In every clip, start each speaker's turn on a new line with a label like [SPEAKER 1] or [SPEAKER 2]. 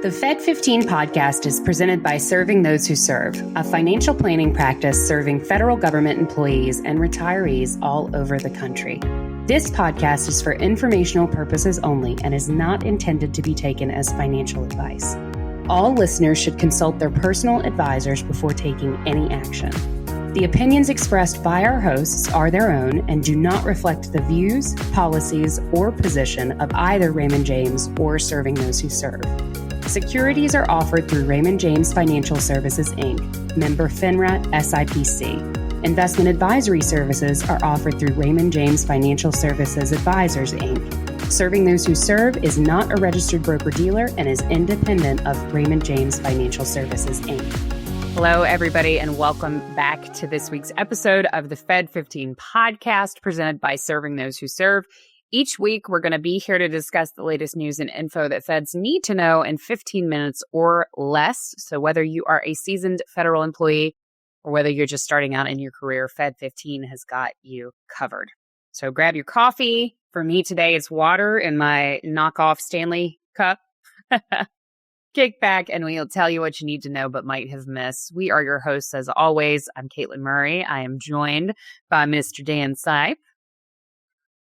[SPEAKER 1] The Fed15 podcast is presented by Serving Those Who Serve, a financial planning practice serving federal government employees and retirees all over the country. This podcast is for informational purposes only and is not intended to be taken as financial advice. All listeners should consult their personal advisors before taking any action. The opinions expressed by our hosts are their own and do not reflect the views, policies, or position of either Raymond James or Serving Those Who Serve. Securities are offered through Raymond James Financial Services, Inc., member FINRA SIPC. Investment advisory services are offered through Raymond James Financial Services Advisors, Inc. Serving Those Who Serve is not a registered broker-dealer and is independent of Raymond James Financial Services, Inc. Hello, everybody, and welcome back to this week's episode of the Fed15 podcast presented by Serving Those Who Serve. Each week, we're going to be here to discuss the latest news and info that feds need to know in 15 minutes or less. So whether you are a seasoned federal employee or whether you're just starting out in your career, Fed15 has got you covered. So grab your coffee. For me today, it's water in my knockoff Stanley cup. Kick back and we'll tell you what you need to know but might have missed. We are your hosts as always. I'm Katelyn Murray. I am joined by Mr. Dan Sipe.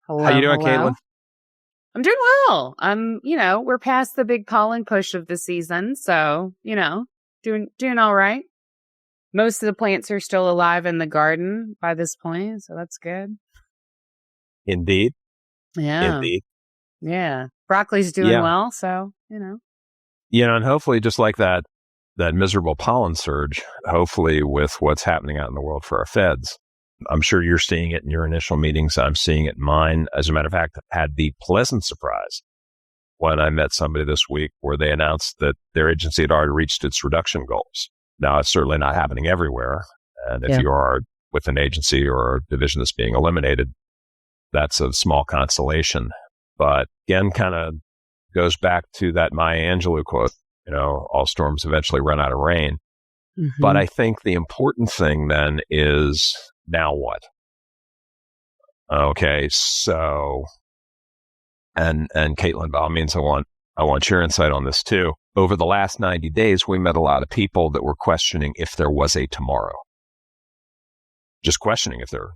[SPEAKER 1] Hello.
[SPEAKER 2] How you doing, Katelyn?
[SPEAKER 1] I'm doing well. We're past the big pollen push of the season, so, doing all right. Most of the plants are still alive in the garden by this point, so that's good.
[SPEAKER 2] Indeed.
[SPEAKER 1] Yeah.
[SPEAKER 2] Indeed.
[SPEAKER 1] Yeah. Broccoli's doing well, so,
[SPEAKER 2] and hopefully just like that miserable pollen surge, hopefully with what's happening out in the world for our feds, I'm sure you're seeing it in your initial meetings. I'm seeing it in mine. As a matter of fact, I had the pleasant surprise when I met somebody this week where they announced that their agency had already reached its reduction goals. Now, it's certainly not happening everywhere. And if you are with an agency or a division that's being eliminated, that's a small consolation. But again, kind of goes back to that Maya Angelou quote, all storms eventually run out of rain. Mm-hmm. But I think the important thing then is, now what? Okay, so, and Katelyn, by all means, I want your insight on this too. Over the last 90 days, we met a lot of people that were questioning if there was a tomorrow. Just questioning if there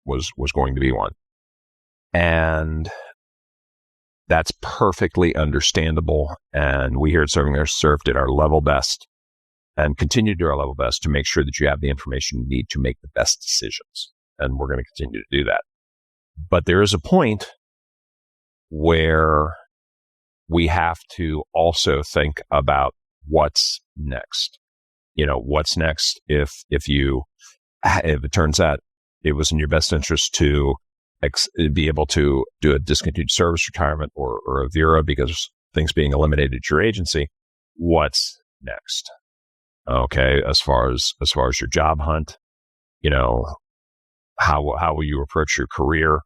[SPEAKER 2] was going to be one. And that's perfectly understandable. And we here at Serving Those Who Serve did our level best and continue to do our level best to make sure that you have the information you need to make the best decisions. And we're going to continue to do that. But there is a point where we have to also think about what's next. What's next if it turns out it was in your best interest to be able to do a discontinued service retirement or a VERA because things being eliminated at your agency. What's next? Okay, as far as your job hunt, how will you approach your career?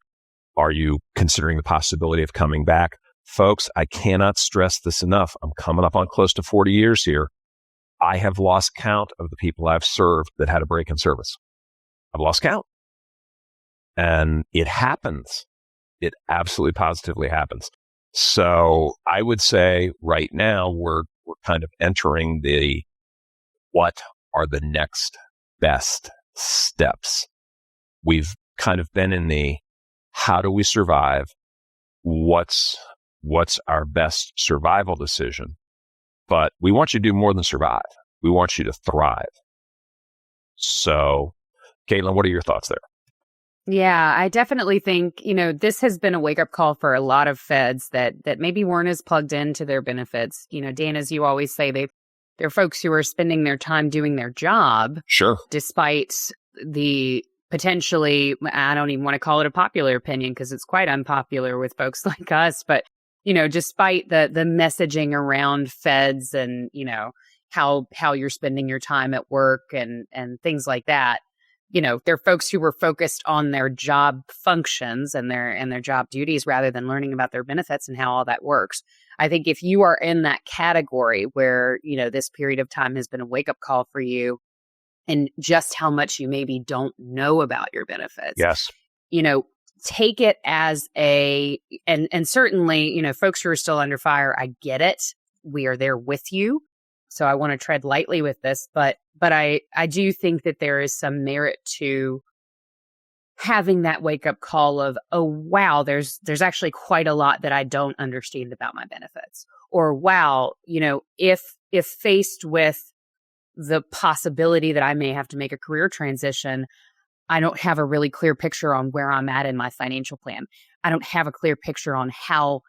[SPEAKER 2] Are you considering the possibility of coming back? Folks, I cannot stress this enough. I'm coming up on close to 40 years here. I have lost count of the people I've served that had a break in service. I've lost count. And it happens. It absolutely positively happens. So I would say right now we're kind of entering the what are the next best steps. We've kind of been in the how do we survive? What's our best survival decision? But we want you to do more than survive. We want you to thrive. So, Katelyn, what are your thoughts there?
[SPEAKER 1] Yeah, I definitely think, this has been a wake-up call for a lot of feds that maybe weren't as plugged into their benefits. Dan, as you always say, they're folks who are spending their time doing their job.
[SPEAKER 2] Sure.
[SPEAKER 1] Despite the potentially, I don't even want to call it a popular opinion because it's quite unpopular with folks like us, but, despite the messaging around feds and, how you're spending your time at work and things like that. They're folks who were focused on their job functions and their job duties rather than learning about their benefits and how all that works. I think if you are in that category where, this period of time has been a wake-up call for you and just how much you maybe don't know about your benefits.
[SPEAKER 2] Yes.
[SPEAKER 1] Take it as and certainly, folks who are still under fire, I get it. we are there with you. So I want to tread lightly with this, but I do think that there is some merit to having that wake up call of, oh, wow, there's actually quite a lot that I don't understand about my benefits. Or, wow, if faced with the possibility that I may have to make a career transition, I don't have a really clear picture on where I'm at in my financial plan. I don't have a clear picture on how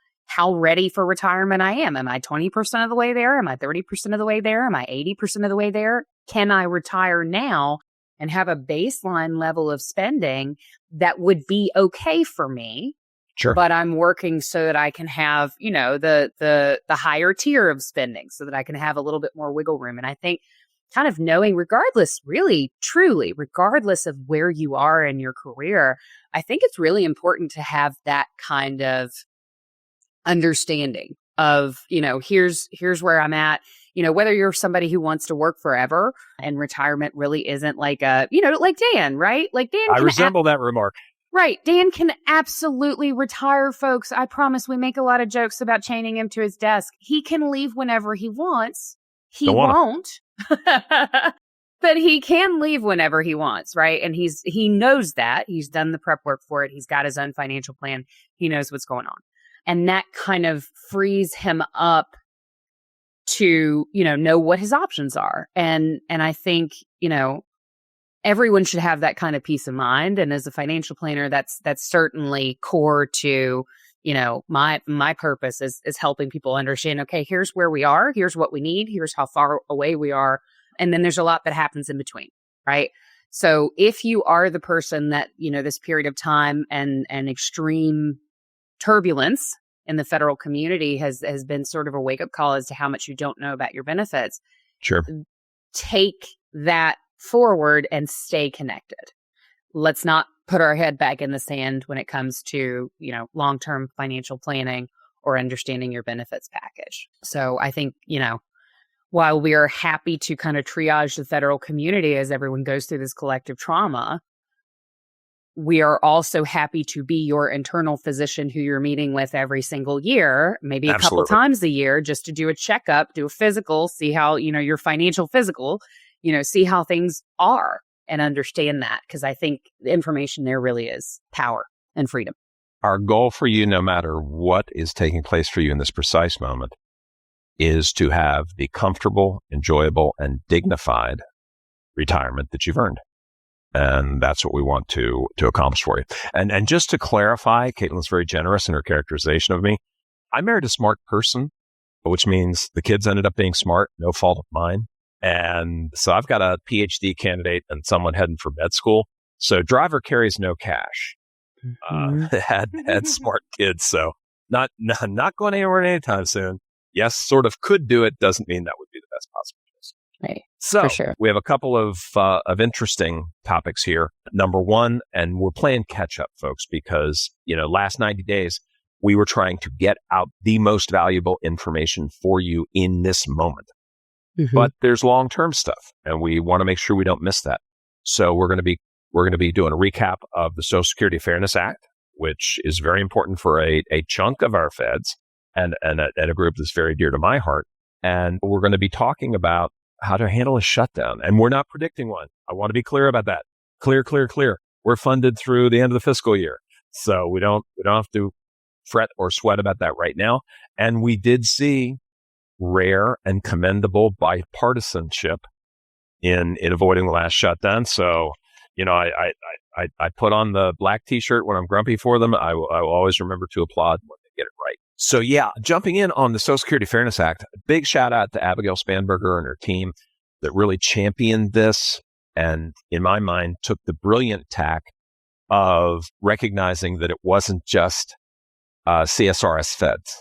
[SPEAKER 1] ready for retirement I am. Am I 20% of the way there? Am I 30% of the way there? Am I 80% of the way there? Can I retire now and have a baseline level of spending that would be okay for me?
[SPEAKER 2] Sure.
[SPEAKER 1] But I'm working so that I can have, the higher tier of spending so that I can have a little bit more wiggle room. And I think kind of knowing, regardless, really, truly, regardless of where you are in your career, I think it's really important to have that kind of understanding of, here's where I'm at. Whether you're somebody who wants to work forever and retirement really isn't like like Dan, right? Like Dan.
[SPEAKER 2] I resemble that remark.
[SPEAKER 1] Right. Dan can absolutely retire, folks. I promise. We make a lot of jokes about chaining him to his desk. He can leave whenever he wants. He won't, but he can leave whenever he wants. Right. And he knows that. He's done the prep work for it. He's got his own financial plan. He knows what's going on. And that kind of frees him up to, know what his options are. And I think, everyone should have that kind of peace of mind. And as a financial planner, that's certainly core to, my purpose is helping people understand, okay, here's where we are. Here's what we need. Here's how far away we are. And then there's a lot that happens in between, right? So if you are the person that, this period of time and extreme turbulence in the federal community has been sort of a wake-up call as to how much you don't know about your benefits.
[SPEAKER 2] Sure.
[SPEAKER 1] Take that forward and stay connected. Let's not put our head back in the sand when it comes to, long-term financial planning or understanding your benefits package. So I think, while we are happy to kind of triage the federal community as everyone goes through this collective trauma, we are also happy to be your internal physician who you're meeting with every single year, maybe a couple times a year, just to do a checkup, do a physical, see how, your financial physical, see how things are and understand that. Because I think the information there really is power and freedom.
[SPEAKER 2] Our goal for you, no matter what is taking place for you in this precise moment, is to have the comfortable, enjoyable, and dignified retirement that you've earned. And that's what we want to accomplish for you. And just to clarify, Katelyn's very generous in her characterization of me. I married a smart person, which means the kids ended up being smart, no fault of mine. And so I've got a PhD candidate and someone heading for med school. So driver carries no cash. Had smart kids. So not going anywhere anytime soon. Yes, sort of could do it. Doesn't mean that would be the best possible choice.
[SPEAKER 1] Right.
[SPEAKER 2] So
[SPEAKER 1] for sure.
[SPEAKER 2] We have a couple of interesting topics here. Number one, and we're playing catch up, folks, because, last 90 days, we were trying to get out the most valuable information for you in this moment. Mm-hmm. But there's long-term stuff, and we want to make sure we don't miss that. So we're going to be doing a recap of the Social Security Fairness Act, which is very important for a chunk of our feds and a group that's very dear to my heart. And we're going to be talking about how to handle a shutdown. And we're not predicting one. I want to be clear about that. Clear. We're funded through the end of the fiscal year. So we don't have to fret or sweat about that right now. And we did see rare and commendable bipartisanship in avoiding the last shutdown. So, I put on the black t-shirt when I'm grumpy for them. I will always remember to applaud when they get it right. So yeah, jumping in on the Social Security Fairness Act, big shout out to Abigail Spanberger and her team that really championed this and, in my mind, took the brilliant tack of recognizing that it wasn't just CSRS feds.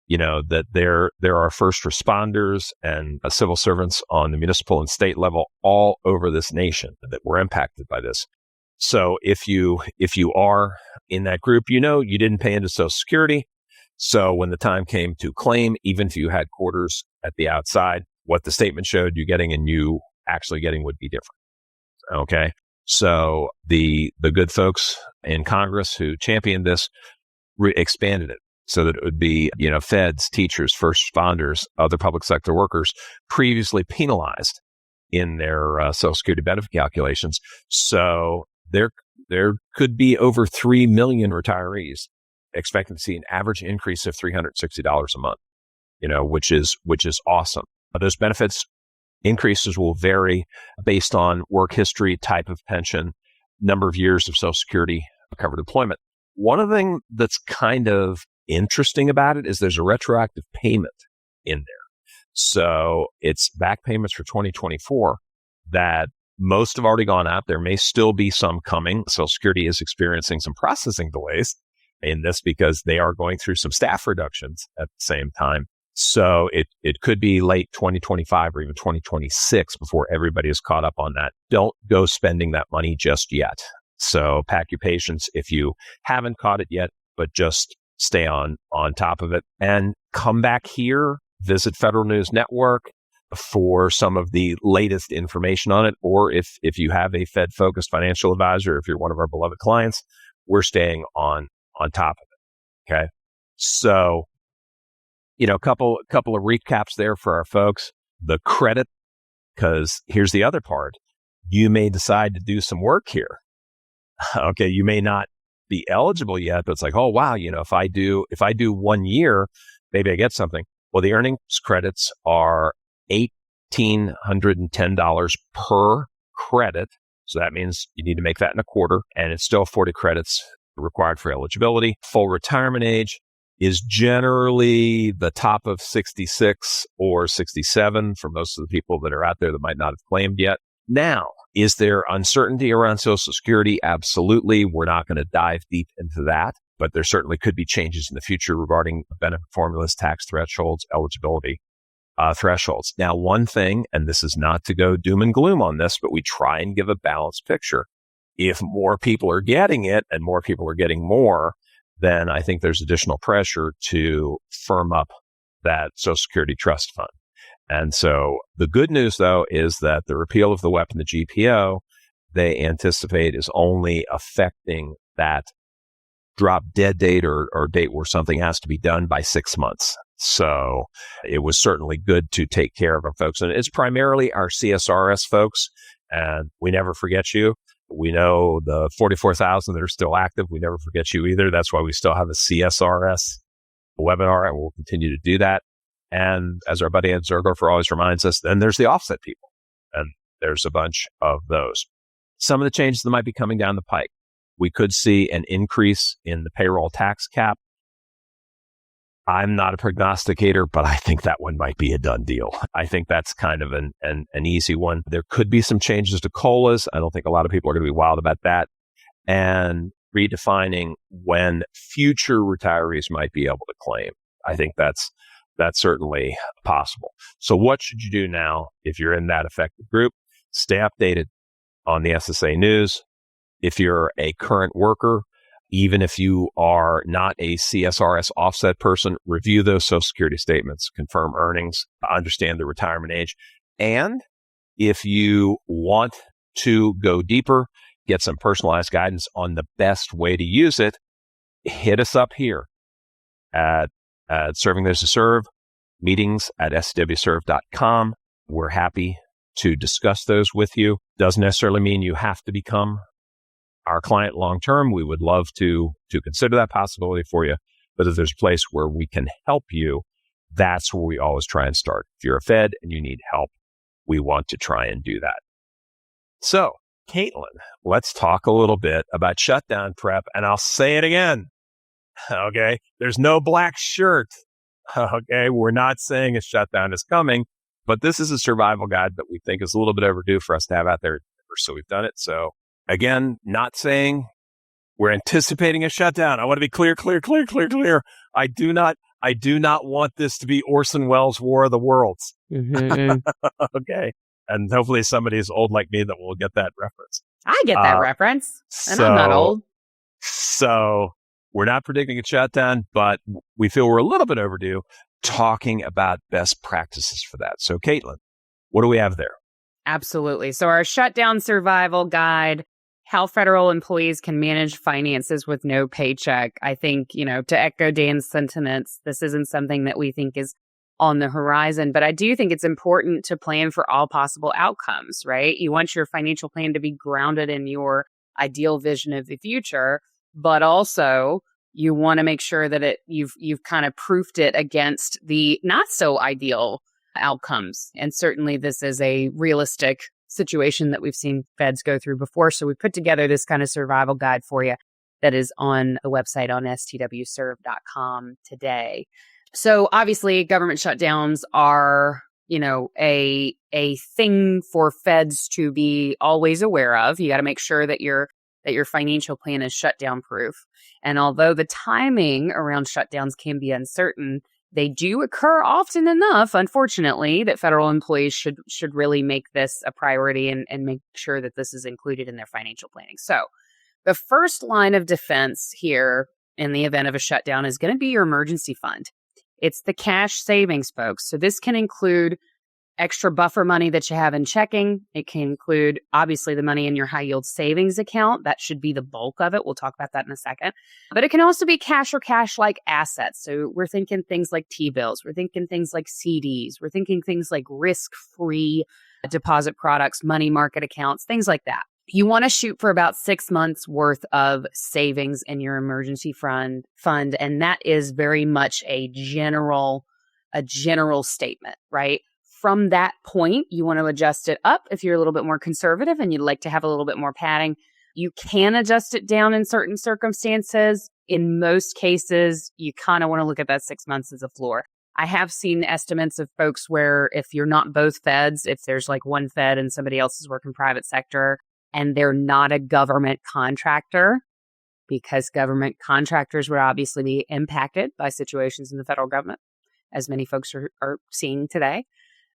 [SPEAKER 2] That there are first responders and civil servants on the municipal and state level all over this nation that were impacted by this. So if you are in that group, you didn't pay into Social Security. So when the time came to claim, even if you had quarters at the outside, what the statement showed you getting and you actually getting would be different. Okay. So the good folks in Congress who championed this expanded it. So that it would be, feds, teachers, first responders, other public sector workers previously penalized in their Social Security benefit calculations. So there could be over 3 million retirees expecting to see an average increase of $360 a month, which is awesome. Those benefits increases will vary based on work history, type of pension, number of years of Social Security covered employment. One of the things that's kind of interesting about it is there's a retroactive payment in there. So it's back payments for 2024 that most have already gone out. There may still be some coming. Social Security is experiencing some processing delays in this because they are going through some staff reductions at the same time. So it could be late 2025 or even 2026 before everybody is caught up on that. Don't go spending that money just yet. So pack your patience if you haven't caught it yet, but just stay on top of it and come back here, visit Federal News Network for some of the latest information on it. Or if you have a Fed-focused financial advisor, if you're one of our beloved clients, we're staying on top of it. Okay. So, a couple of recaps there for our folks. The credit, because here's the other part. You may decide to do some work here. Okay. You may not be eligible yet, but it's like, oh, wow, if I do 1 year, maybe I get something. Well, the earnings credits are $1,810 per credit. So that means you need to make that in a quarter, and it's still 40 credits required for eligibility. Full retirement age is generally the top of 66 or 67 for most of the people that are out there that might not have claimed yet. Now, is there uncertainty around Social Security? Absolutely. We're not going to dive deep into that, but there certainly could be changes in the future regarding benefit formulas, tax thresholds, eligibility thresholds. Now, one thing, and this is not to go doom and gloom on this, but we try and give a balanced picture. If more people are getting it and more people are getting more, then I think there's additional pressure to firm up that Social Security trust fund. And so the good news, though, is that the repeal of the WEP and the GPO, they anticipate is only affecting that drop dead date or date where something has to be done by 6 months. So it was certainly good to take care of our folks. And it's primarily our CSRS folks, and we never forget you. We know the 44,000 that are still active. We never forget you either. That's why we still have a CSRS webinar, and we'll continue to do that. And as our buddy Ed Zergorfer always reminds us, then there's the offset people, and there's a bunch of those. Some of the changes that might be coming down the pike. We could see an increase in the payroll tax cap. I'm not a prognosticator, but I think that one might be a done deal. I think that's kind of an easy one. There could be some changes to COLAs. I don't think a lot of people are going to be wild about that. And redefining when future retirees might be able to claim. I think that's certainly possible. So what should you do now if you're in that affected group? Stay updated on the SSA news. If you're a current worker, even if you are not a CSRS offset person, review those Social Security statements, confirm earnings, understand the retirement age. And if you want to go deeper, get some personalized guidance on the best way to use it, hit us up here at Serving Those Who Serve, meetings at stwserve.com. We're happy to discuss those with you. Doesn't necessarily mean you have to become our client long-term. We would love to consider that possibility for you. But if there's a place where we can help you, that's where we always try and start. If you're a Fed and you need help, we want to try and do that. So, Katelyn, let's talk a little bit about shutdown prep. And I'll say it again. Okay. There's no black shirt. Okay. We're not saying a shutdown is coming, but this is a survival guide that we think is a little bit overdue for us to have out there. So we've done it. So again, not saying we're anticipating a shutdown. I want to be clear. I do not want this to be Orson Welles' War of the Worlds. Mm-hmm. Okay. And hopefully somebody is old like me that will get that reference.
[SPEAKER 1] I get that reference, and I'm not old.
[SPEAKER 2] So we're not predicting a shutdown, but we feel we're a little bit overdue talking about best practices for that. So Katelyn, what do we have there?
[SPEAKER 1] Absolutely. So our Shutdown Survival Guide how federal employees can manage finances with no paycheck. I think, to echo Dan's sentiments, this isn't something that we think is on the horizon, but I do think it's important to plan for all possible outcomes, right? You want your financial plan to be grounded in your ideal vision of the future, but also you want to make sure that you've kind of proofed it against the not so ideal outcomes. And certainly this is a realistic situation that we've seen feds go through before. So we put together this kind of survival guide for you that is on the website on STWServe.com today. So obviously government shutdowns are, a thing for feds to be always aware of. You got to make sure that your financial plan is shutdown proof. And although the timing around shutdowns can be uncertain, they do occur often enough, unfortunately, that federal employees should really make this a priority and make sure that this is included in their financial planning. So the first line of defense here in the event of a shutdown is going to be your emergency fund. It's the cash savings, folks. So this can include extra buffer money that you have in checking. It can include, obviously, the money in your high yield savings account. That should be the bulk of it. We'll talk about that in a second. But it can also be cash or cash-like assets. So we're thinking things like T-bills. We're thinking things like CDs. We're thinking things like risk-free deposit products, money market accounts, things like that. You want to shoot for about 6 months worth of savings in your emergency fund. And that is very much a general statement, right? From that point, you want to adjust it up if you're a little bit more conservative and you'd like to have a little bit more padding. You can adjust it down in certain circumstances. In most cases, you kind of want to look at that 6 months as a floor. I have seen estimates of folks where if you're not both feds, if there's like one fed and somebody else is working private sector and they're not a government contractor, because government contractors would obviously be impacted by situations in the federal government, as many folks are seeing today.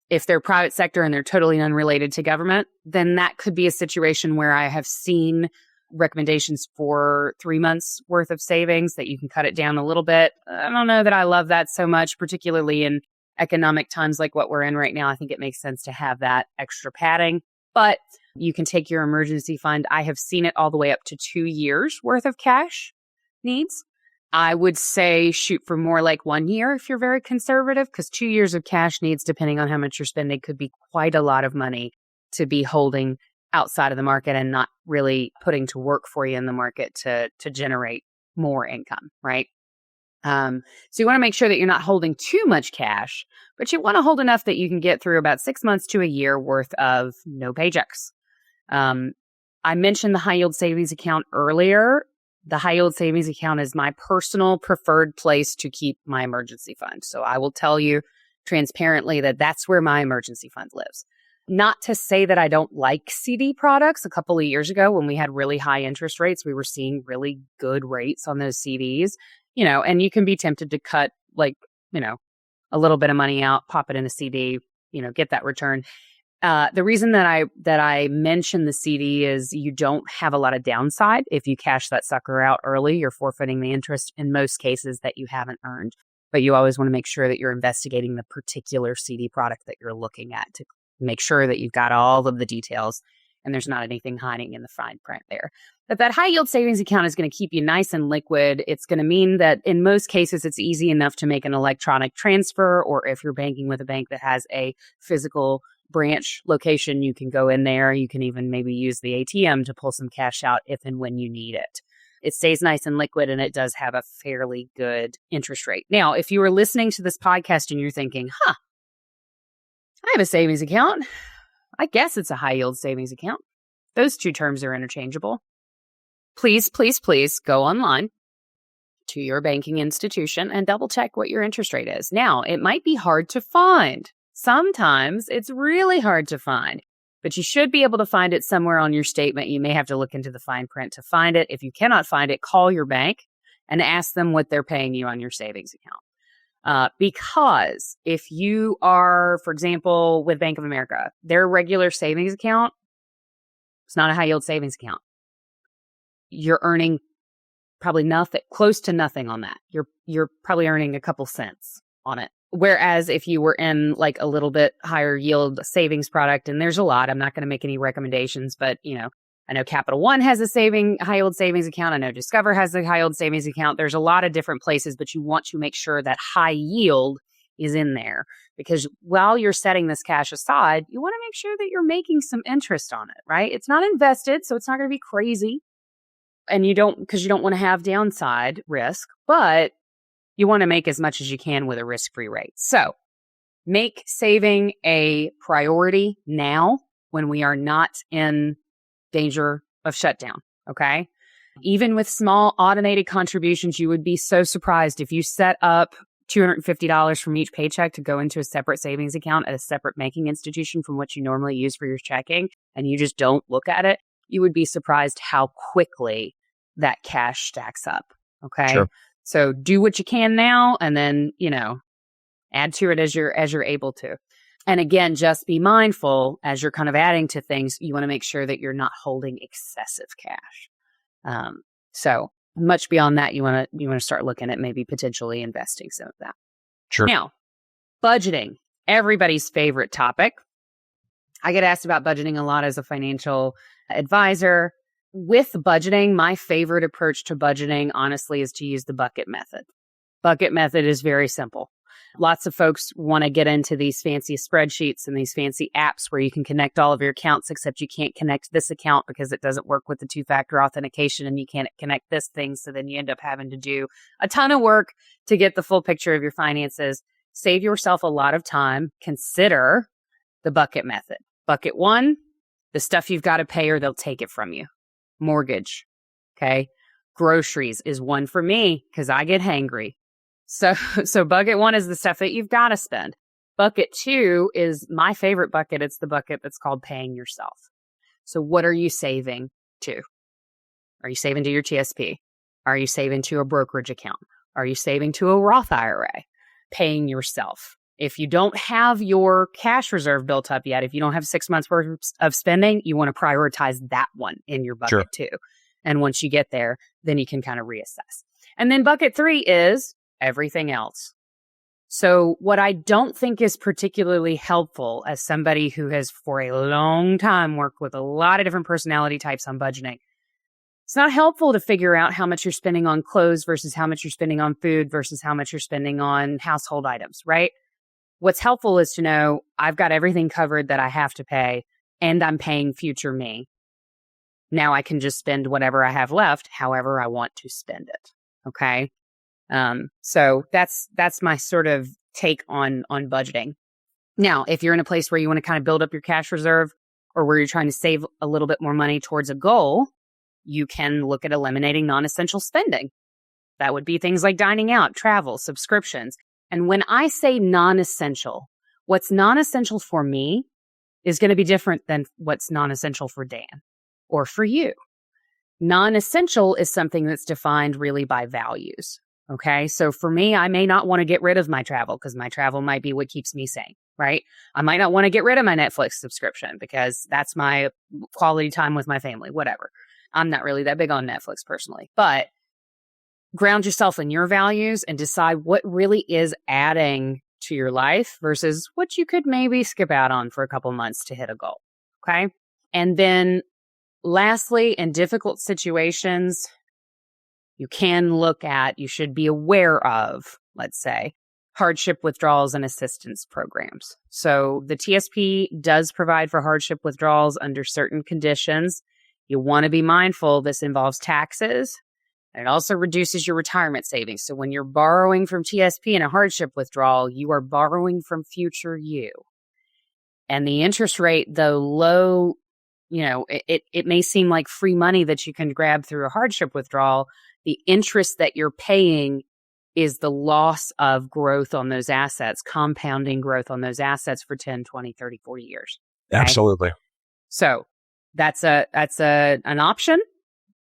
[SPEAKER 1] If they're private sector and they're totally unrelated to government, then that could be a situation where I have seen recommendations for 3 months worth of savings that you can cut it down a little bit. I don't know that I love that so much, particularly in economic times like what we're in right now. I think it makes sense to have that extra padding, but you can take your emergency fund. I have seen it all the way up to 2 years worth of cash needs. I would say shoot for more like 1 year if you're very conservative, because 2 years of cash needs, depending on how much you're spending, could be quite a lot of money to be holding outside of the market and not really putting to work for you in the market to generate more income, right? So you want to make sure that you're not holding too much cash, but you want to hold enough that you can get through about 6 months to a year worth of no paychecks. I mentioned the high yield savings account earlier. The high yield savings account is my personal preferred place to keep my emergency fund. So I will tell you transparently that that's where my emergency fund lives. Not to say that I don't like CD products. A couple of years ago when we had really high interest rates, we were seeing really good rates on those CDs, and you can be tempted to cut a little bit of money out, pop it in a CD, get that return. The reason that I mention the CD is you don't have a lot of downside. If you cash that sucker out early, you're forfeiting the interest in most cases that you haven't earned. But you always want to make sure that you're investigating the particular CD product that you're looking at to make sure that you've got all of the details and there's not anything hiding in the fine print there. But that high yield savings account is going to keep you nice and liquid. It's going to mean that in most cases, it's easy enough to make an electronic transfer, or if you're banking with a bank that has a physical branch location, you can go in there. You can even maybe use the ATM to pull some cash out if and when you need it. It stays nice and liquid, and it does have a fairly good interest rate. Now, if you were listening to this podcast and you're thinking, I have a savings account. I guess it's a high yield savings account. Those two terms are interchangeable. Please, please, please go online to your banking institution and double check what your interest rate is. Now, it might be hard to find. Sometimes it's really hard to find, but you should be able to find it somewhere on your statement. You may have to look into the fine print to find it. If you cannot find it, call your bank and ask them what they're paying you on your savings account. Because if you are, for example, with Bank of America, their regular savings account, it's not a high yield savings account. You're earning probably nothing, close to nothing on that. You're probably earning a couple cents on it. Whereas if you were in like a little bit higher yield savings product, and there's a lot, I'm not going to make any recommendations, but I know Capital One has a high yield savings account. I know Discover has a high yield savings account. There's a lot of different places, but you want to make sure that high yield is in there, because while you're setting this cash aside, you want to make sure that you're making some interest on it, right? It's not invested, so it's not going to be crazy. And because you don't want to have downside risk, but you want to make as much as you can with a risk-free rate. So make saving a priority now when we are not in danger of shutdown, okay? Even with small automated contributions, you would be so surprised if you set up $250 from each paycheck to go into a separate savings account at a separate banking institution from what you normally use for your checking, and you just don't look at it. You would be surprised how quickly that cash stacks up, okay?
[SPEAKER 2] Sure.
[SPEAKER 1] So do what you can now, and then, add to it as you're able to. And again, just be mindful as you're kind of adding to things, you want to make sure that you're not holding excessive cash. So much beyond that, you want to start looking at maybe potentially investing some of that.
[SPEAKER 2] Sure.
[SPEAKER 1] Now, budgeting, everybody's favorite topic. I get asked about budgeting a lot as a financial advisor. With budgeting, my favorite approach to budgeting, honestly, is to use the bucket method. Bucket method is very simple. Lots of folks want to get into these fancy spreadsheets and these fancy apps where you can connect all of your accounts, except you can't connect this account because it doesn't work with the two-factor authentication, and you can't connect this thing. So then you end up having to do a ton of work to get the full picture of your finances. Save yourself a lot of time. Consider the bucket method. Bucket one, the stuff you've got to pay or they'll take it from you. Mortgage, okay? Groceries is one for me because I get hangry. So bucket one is the stuff that you've got to spend. Bucket two is my favorite bucket. It's the bucket that's called paying yourself. So what are you saving to? Are you saving to your TSP? Are you saving to a brokerage account? Are you saving to a Roth IRA? Paying yourself. If you don't have your cash reserve built up yet, if you don't have 6 months worth of spending, you want to prioritize that one in your bucket too. And once you get there, then you can kind of reassess. And then bucket three is everything else. So what I don't think is particularly helpful as somebody who has for a long time worked with a lot of different personality types on budgeting, it's not helpful to figure out how much you're spending on clothes versus how much you're spending on food versus how much you're spending on household items, right? What's helpful is to know I've got everything covered that I have to pay, and I'm paying future me. Now I can just spend whatever I have left, however I want to spend it. Okay. So that's my sort of take on budgeting. Now, if you're in a place where you want to kind of build up your cash reserve, or where you're trying to save a little bit more money towards a goal, you can look at eliminating non-essential spending. That would be things like dining out, travel, subscriptions. And when I say non-essential, what's non-essential for me is going to be different than what's non-essential for Dan or for you. Non-essential is something that's defined really by values. Okay. So for me, I may not want to get rid of my travel because my travel might be what keeps me sane, right? I might not want to get rid of my Netflix subscription because that's my quality time with my family, whatever. I'm not really that big on Netflix personally, but ground yourself in your values and decide what really is adding to your life versus what you could maybe skip out on for a couple months to hit a goal. Okay. And then lastly, in difficult situations, you should be aware of, let's say, hardship withdrawals and assistance programs. So the TSP does provide for hardship withdrawals under certain conditions. You want to be mindful this involves taxes, and it also reduces your retirement savings. So when you're borrowing from TSP in a hardship withdrawal, you are borrowing from future you. And the interest rate, though low, it may seem like free money that you can grab through a hardship withdrawal. The interest that you're paying is the loss of growth on those assets, compounding growth on those assets for 10, 20, 30, 40 years. Okay?
[SPEAKER 2] Absolutely.
[SPEAKER 1] So that's an option.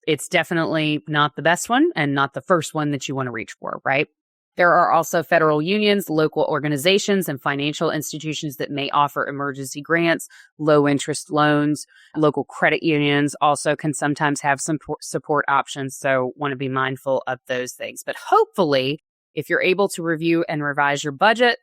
[SPEAKER 1] It's definitely not the best one and not the first one that you want to reach for, right? There are also federal unions, local organizations, and financial institutions that may offer emergency grants, low interest loans. Local credit unions also can sometimes have some support options. So want to be mindful of those things. But hopefully, if you're able to review and revise your budget,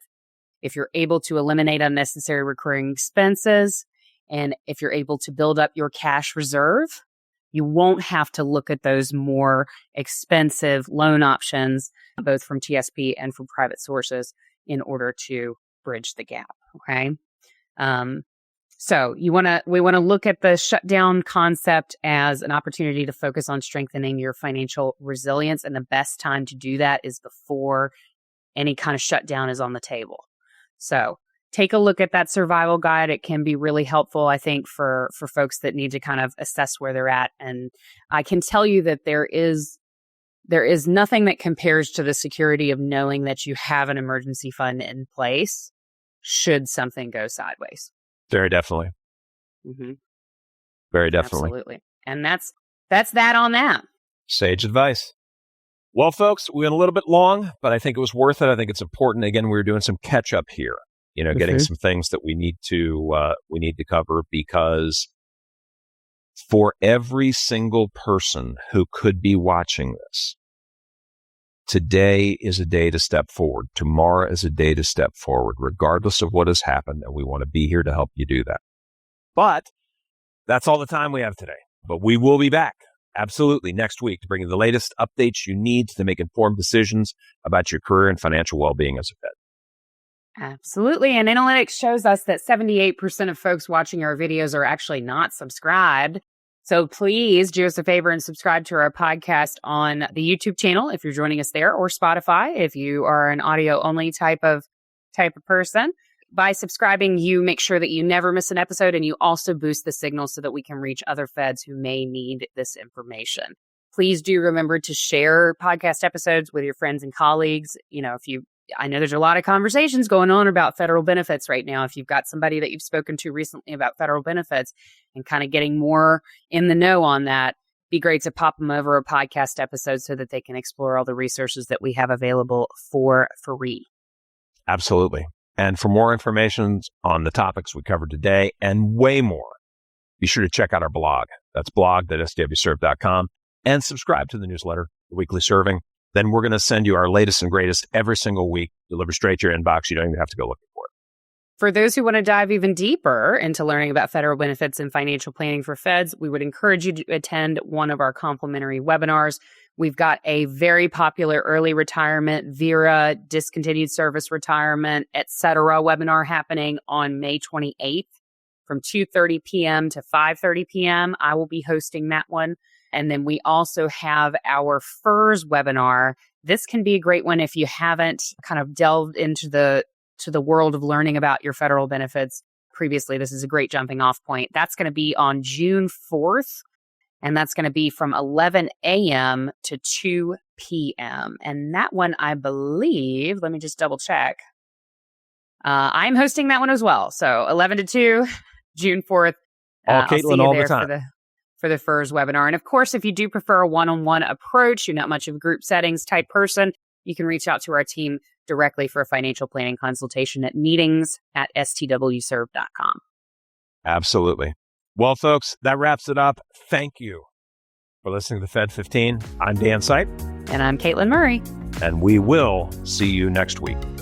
[SPEAKER 1] if you're able to eliminate unnecessary recurring expenses, and if you're able to build up your cash reserve, You won't have to look at those more expensive loan options, both from TSP and from private sources, in order to bridge the gap. Okay. So we want to look at the shutdown concept as an opportunity to focus on strengthening your financial resilience. And the best time to do that is before any kind of shutdown is on the table. So take a look at that survival guide. It can be really helpful, I think, for folks that need to kind of assess where they're at. And I can tell you that there is nothing that compares to the security of knowing that you have an emergency fund in place should something go sideways.
[SPEAKER 2] Very definitely.
[SPEAKER 1] Mm-hmm.
[SPEAKER 2] Very definitely.
[SPEAKER 1] Absolutely. And that's that on that.
[SPEAKER 2] Sage advice. Well, folks, we went a little bit long, but I think it was worth it. I think it's important. Again, we were doing some catch up here, getting some things that we need to cover, because for every single person who could be watching this, today is a day to step forward. Tomorrow is a day to step forward, regardless of what has happened. And we want to be here to help you do that. But that's all the time we have today. But we will be back, absolutely, next week to bring you the latest updates you need to make informed decisions about your career and financial well-being as a Fed.
[SPEAKER 1] Absolutely. And analytics shows us that 78% of folks watching our videos are actually not subscribed. So please do us a favor and subscribe to our podcast on the YouTube channel if you're joining us there, or Spotify if you are an audio only type of person. By subscribing, you make sure that you never miss an episode, and you also boost the signal so that we can reach other Feds who may need this information. Please do remember to share podcast episodes with your friends and colleagues. I know there's a lot of conversations going on about federal benefits right now. If you've got somebody that you've spoken to recently about federal benefits and kind of getting more in the know on that, be great to pop them over a podcast episode so that they can explore all the resources that we have available for free.
[SPEAKER 2] Absolutely. And for more information on the topics we covered today and way more, be sure to check out our blog. That's blog.stwserve.com, and subscribe to the newsletter, The Weekly Serving. Then we're going to send you our latest and greatest every single week, delivered straight to your inbox. You don't even have to go looking for it.
[SPEAKER 1] For those who want to dive even deeper into learning about federal benefits and financial planning for Feds, we would encourage you to attend one of our complimentary webinars. We've got a very popular early retirement, VERA, discontinued service retirement, etc. webinar happening on May 28th from 2:30 p.m. to 5:30 p.m. I will be hosting that one. And then we also have our FERS webinar. This can be a great one if you haven't kind of delved into the world of learning about your federal benefits previously. This is a great jumping off point. That's going to be on June 4th, and that's going to be from 11 a.m. to 2 p.m. And that one, I believe, let me just double check. I'm hosting that one as well. So 11 to 2, June 4th.
[SPEAKER 2] All Katelyn all the time.
[SPEAKER 1] For the FERS webinar. And of course, if you do prefer a one-on-one approach, you're not much of a group settings type person, you can reach out to our team directly for a financial planning consultation at meetings@stwserve.com.
[SPEAKER 2] Absolutely. Well, folks, that wraps it up. Thank you for listening to Fed15. I'm Dan Sipe.
[SPEAKER 1] And I'm Katelyn Murray.
[SPEAKER 2] And we will see you next week.